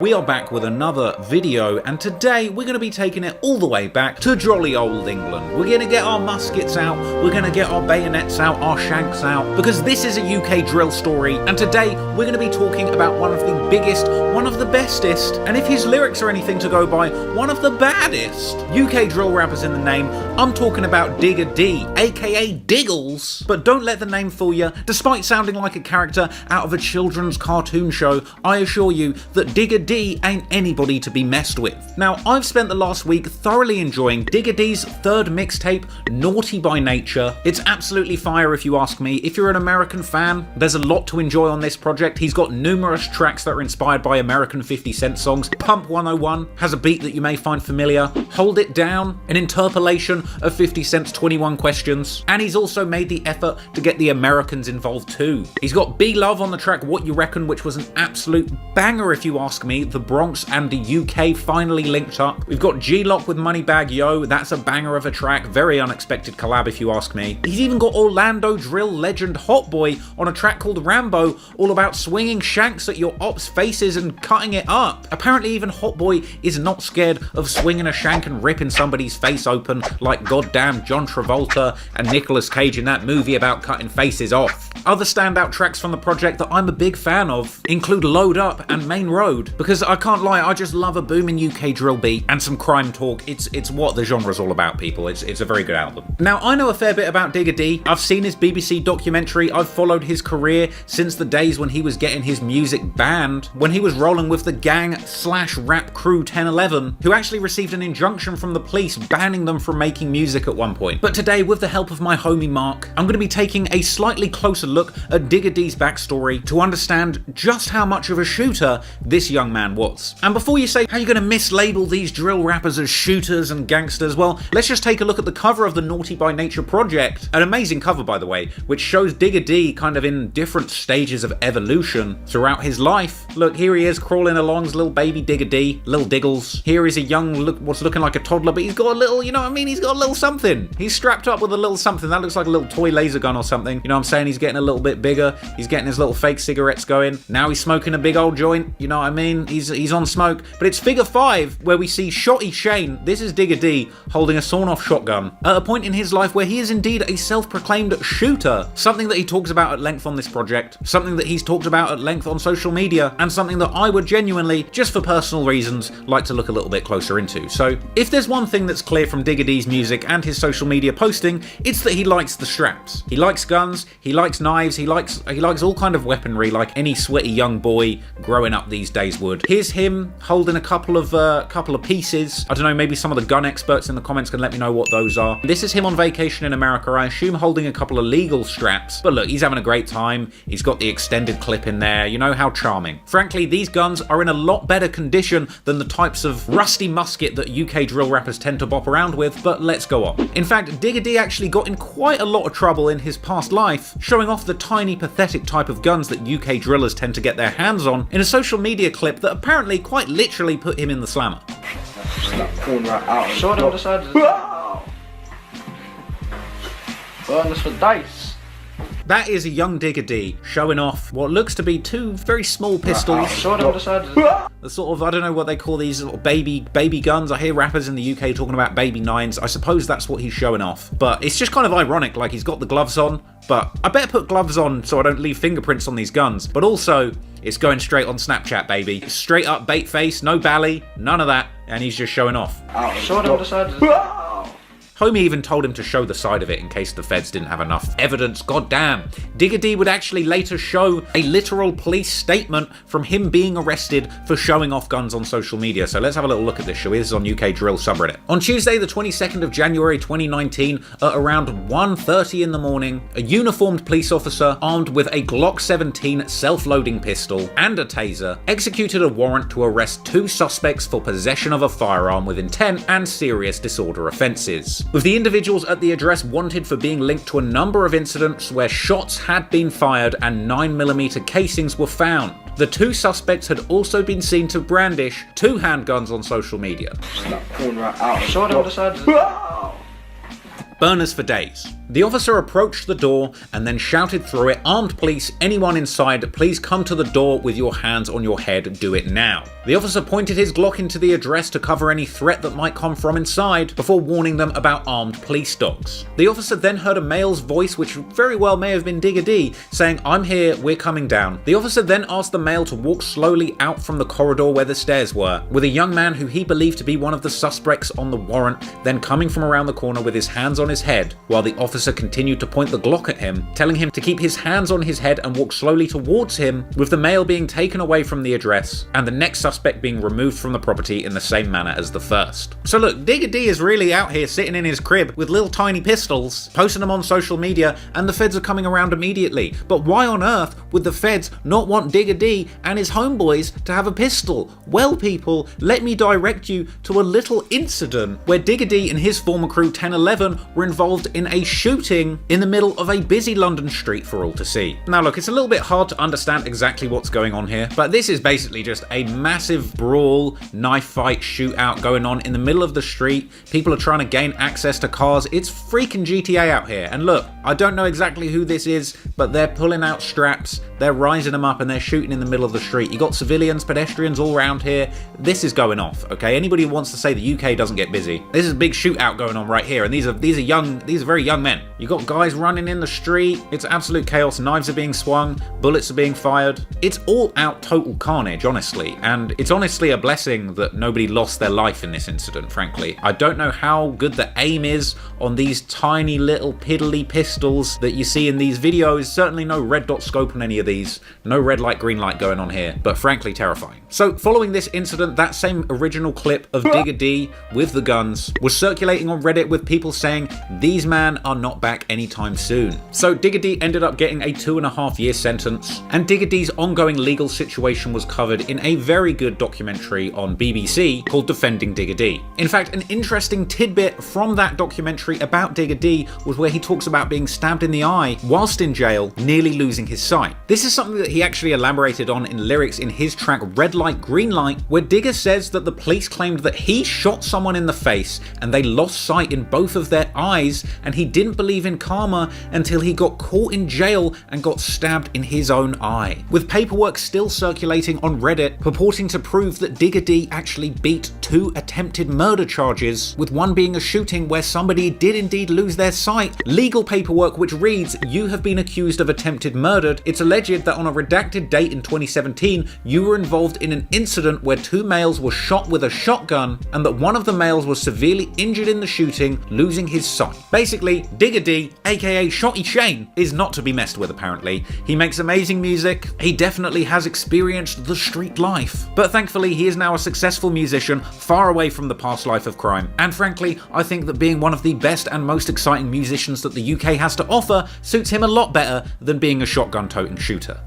We are back with another video, and today we're going to be taking it all the way back to jolly old England. We're going to get our muskets out, we're going to get our bayonets out, our shanks out, because this is a UK drill story, and today we're going to be talking about one of the biggest, one of the bestest, and if his lyrics are anything to go by, one of the baddest UK drill rappers in the name. I'm talking about Digga D, aka Diggles. But don't let the name fool you. Despite sounding like a character out of a children's cartoon show, I assure you that Digga D ain't anybody to be messed with. Now, I've spent the last week thoroughly enjoying Digga D's third mixtape, Naughty by Nature. It's absolutely fire if you ask me. If you're an American fan, there's a lot to enjoy on this project. He's got numerous tracks that are inspired by American 50 Cent songs. Pump 101 has a beat that you may find familiar. Hold It Down, an interpolation of 50 Cent's 21 Questions. And he's also made the effort to get the Americans involved too. He's got B Love on the track What You Reckon, which was an absolute banger if you ask me. The Bronx and the UK finally linked up. We've got G-Lock with Moneybag Yo, that's a banger of a track, very unexpected collab if you ask me. He's even got Orlando drill legend Hot Boy on a track called Rambo, all about swinging shanks at your ops' faces and cutting it up. Apparently even Hot Boy is not scared of swinging a shank and ripping somebody's face open like goddamn John Travolta and Nicolas Cage in that movie about cutting faces off. Other standout tracks from the project that I'm a big fan of include Load Up and Main Road, because I can't lie, I just love a booming UK drill beat and some crime talk. It's what the genre's all about, people. It's a very good album. Now, I know a fair bit about Digga D. I've seen his BBC documentary. I've followed his career since the days when he was getting his music banned, when he was rolling with the gang/rap crew 1011, who actually received an injunction from the police banning them from making music at one point. But today, with the help of my homie Mark, I'm going to be taking a slightly closer look at Digga D's backstory to understand just how much of a shooter this young man was. And before you say, how are you going to mislabel these drill rappers as shooters and gangsters? Well, let's just take a look at the cover of the Naughty by Nature project. An amazing cover, by the way, which shows Digga D kind of in different stages of evolution throughout his life. Look, here he is crawling along as little baby Digga D, little Diggles. Here is a young, what's looking like a toddler, but he's got a little, you know what I mean? He's got a little something. He's strapped up with a little something. That looks like a little toy laser gun or something. You know what I'm saying? He's getting a little bit bigger. He's getting his little fake cigarettes going. Now he's smoking a big old joint. You know what I mean? He's on smoke. But it's figure 5 where we see Shotty Shane, this is Digga D, holding a sawn-off shotgun at a point in his life where he is indeed a self-proclaimed shooter. Something that he talks about at length on this project, something that he's talked about at length on social media, and something that I would genuinely, just for personal reasons, like to look a little bit closer into. So if there's one thing that's clear from Digga D's music and his social media posting, it's that he likes the straps. He likes guns, he likes knives, he likes all kind of weaponry like any sweaty young boy growing up these days would. Here's him holding a couple of pieces. I don't know, maybe some of the gun experts in the comments can let me know what those are. This is him on vacation in America, I assume holding a couple of legal straps. But look, he's having a great time. He's got the extended clip in there. You know, how charming. Frankly, these guns are in a lot better condition than the types of rusty musket that UK drill rappers tend to bop around with, but let's go on. In fact, Digga D actually got in quite a lot of trouble in his past life, showing off the tiny, pathetic type of guns that UK drillers tend to get their hands on in a social media clip that apparently quite literally put him in the slammer. Show them the side of the burn us for dice. That is a young Digga D showing off what looks to be 2 very small pistols. Show them the side of the sort of, I don't know what they call these little baby guns. I hear rappers in the UK talking about baby 9s. I suppose that's what he's showing off. But it's just kind of ironic, like he's got the gloves on, but I better put gloves on so I don't leave fingerprints on these guns. But also, it's going straight on Snapchat, baby. Straight up bait face, no bally, none of that, and he's just showing off. Show them the side of the Homie even told him to show the side of it in case the feds didn't have enough evidence. Goddamn. Digga D would actually later show a literal police statement from him being arrested for showing off guns on social media. So let's have a little look at this, shall we? This is on UK Drill subreddit. On Tuesday, the 22nd of January 2019, at around 1:30 in the morning, a uniformed police officer armed with a Glock 17 self-loading pistol and a taser executed a warrant to arrest 2 suspects for possession of a firearm with intent and serious disorder offences, with the individuals at the address wanted for being linked to a number of incidents where shots had been fired and 9mm casings were found. The 2 suspects had also been seen to brandish 2 handguns on social media. Show them the side of the Burners for days. The officer approached the door and then shouted through it, "Armed police, anyone inside, please come to the door with your hands on your head, do it now." The officer pointed his Glock into the address to cover any threat that might come from inside, before warning them about armed police dogs. The officer then heard a male's voice, which very well may have been Digga D, saying, "I'm here, we're coming down." The officer then asked the male to walk slowly out from the corridor where the stairs were, with a young man who he believed to be one of the suspects on the warrant then coming from around the corner with his hands on his head, while the officer continued to point the Glock at him, telling him to keep his hands on his head and walk slowly towards him, with the male being taken away from the address and the next suspect being removed from the property in the same manner as the first. So look, Digga D is really out here sitting in his crib with little tiny pistols, posting them on social media, and the feds are coming around immediately. But why on earth would the feds not want Digga D and his homeboys to have a pistol? Well, people, let me direct you to a little incident where Digga D and his former crew 1011 were involved in a shooting in the middle of a busy London street for all to see. Now look, it's a little bit hard to understand exactly what's going on here, but this is basically just a massive brawl, knife fight, shootout going on in the middle of the street. People are trying to gain access to cars. It's freaking GTA out here. And look, I don't know exactly who this is, but they're pulling out straps, they're rising them up, and they're shooting in the middle of the street. You got civilians, pedestrians all around here. This is going off, okay? Anybody who wants to say the UK doesn't get busy, this is a big shootout going on right here, and these are very young men. You got guys running in the street. It's absolute chaos. Knives are being swung, bullets are being fired. It's all out total carnage, honestly, and it's honestly a blessing that nobody lost their life in this incident, frankly. I don't know how good the aim is on these tiny little piddly pistols that you see in these videos. Certainly no red dot scope on any of these. No red light, green light going on here, but frankly terrifying. So following this incident, that same original clip of Digga D with the guns was circulating on Reddit with people saying these men are not back anytime soon. So Digga D ended up getting a 2.5-year sentence, and Digga D's ongoing legal situation was covered in a very good documentary on BBC called Defending Digga D. In fact, an interesting tidbit from that documentary about Digga D was where he talks about being stabbed in the eye whilst in jail, nearly losing his sight. This is something that he actually elaborated on in lyrics in his track Red Light, Green Light, where Digga says that the police claimed that he shot someone in the face and they lost sight in both of their eyes, and he didn't believe in karma until he got caught in jail and got stabbed in his own eye. With paperwork still circulating on Reddit purporting to prove that Digga D actually beat 2 attempted murder charges, with one being a shooting where somebody did indeed lose their sight. Legal paperwork which reads, "You have been accused of attempted murder. It's alleged that on a redacted date in 2017, you were involved in an incident where 2 males were shot with a shotgun and that one of the males was severely injured in the shooting, losing his sight." Basically, Digga D, aka Shotty Shane, is not to be messed with apparently. He makes amazing music, he definitely has experienced the street life, but thankfully he is now a successful musician, far away from the past life of crime. And frankly, I think that being one of the best and most exciting musicians that the UK has to offer suits him a lot better than being a shotgun-toting shooter.